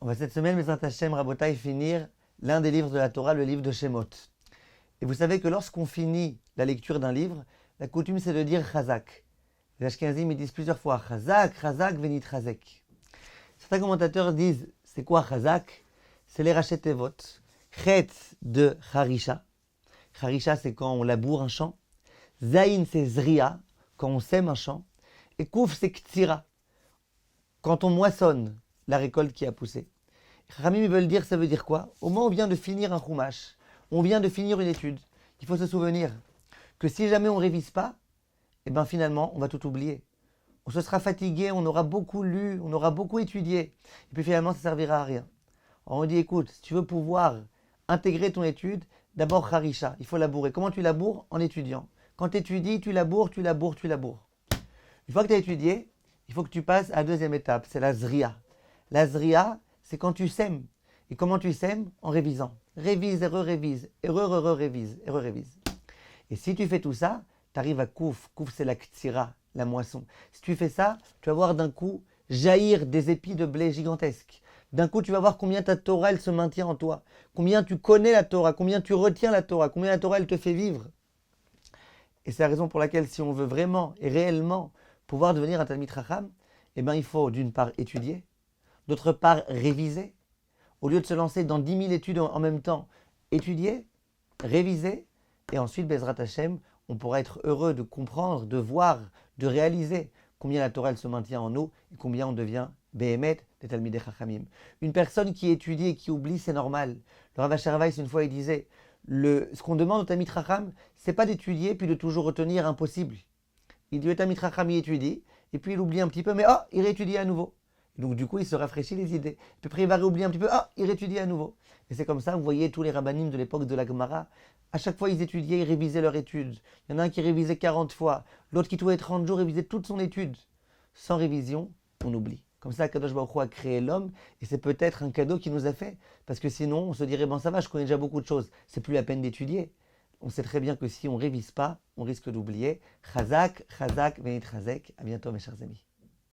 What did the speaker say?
On va cette semaine, Bezrat Hashem, Rabotai, finir l'un des livres de la Torah, le livre de Shemot. Et vous savez que lorsqu'on finit la lecture d'un livre, la coutume c'est de dire Chazak. Les Ashkenazim ils disent plusieurs fois Chazak, Chazak, Venit Chazek. Certains commentateurs disent c'est quoi Chazak? C'est les Rachet Tevot. Chet de Harisha. Harisha c'est quand on laboure un champ. Zain c'est Zria, quand on sème un champ. Et Kouf c'est Ktsira, quand on moissonne la récolte qui a poussé. Ramim veulent dire, ça veut dire quoi? Au moment où on vient de finir un chumash, on vient de finir une étude, il faut se souvenir que si jamais on ne révise pas, eh ben finalement, on va tout oublier. On se sera fatigué, on aura beaucoup lu, on aura beaucoup étudié, et puis finalement, ça ne servira à rien. Alors on dit, écoute, si tu veux pouvoir intégrer ton étude, d'abord harisha, il faut labourer. Comment tu laboures? En étudiant. Quand tu étudies, tu laboures, tu laboures, tu laboures. Une fois que tu as étudié, il faut que tu passes à la deuxième étape, c'est la zria. La zria, c'est quand tu sèmes. Et comment tu sèmes? En révisant. Révise et re-révise. Et re-révise. Et re-révise. Et si tu fais tout ça, tu arrives à Kouf. Kouf, c'est la ktsira, la moisson. Si tu fais ça, tu vas voir d'un coup jaillir des épis de blé gigantesques. D'un coup, tu vas voir combien ta Torah, elle se maintient en toi. Combien tu connais la Torah. Combien tu retiens la Torah. Combien la Torah, elle te fait vivre. Et c'est la raison pour laquelle, si on veut vraiment et réellement pouvoir devenir un Talmid Chacham, eh ben, il faut d'une part étudier, d'autre part réviser. Au lieu de se lancer dans 10 000 études en même temps, étudier, réviser, et ensuite, Bezrat Hashem, on pourra être heureux de comprendre, de voir, de réaliser combien la Torah elle se maintient en nous et combien on devient Behemet des Talmidei Chachamim. Une personne qui étudie et qui oublie, c'est normal. Le Rav Asher Weiss, une fois, il disait, ce qu'on demande au Talmid Chacham, c'est pas d'étudier puis de toujours retenir impossible. Il dit, le Talmid Chacham, il étudie, et puis il oublie un petit peu, mais il réétudie à nouveau. Donc du coup, il se rafraîchit les idées. Puis après, il va réoublier un petit peu, il réétudie à nouveau. Et c'est comme ça, vous voyez, tous les rabbanim de l'époque de la Gemara, à chaque fois, ils étudiaient, ils révisaient leur étude. Il y en a un qui révisait 40 fois, l'autre qui tous les 30 jours révisait toute son étude. Sans révision, on oublie. Comme ça, Kadosh Baruch Hu a créé l'homme, et c'est peut-être un cadeau qu'il nous a fait. Parce que sinon, on se dirait, ça va, je connais déjà beaucoup de choses, c'est plus la peine d'étudier. On sait très bien que si on ne révise pas, on risque d'oublier. Chazak, Chazak, Venit Chazek. À bientôt, mes chers amis.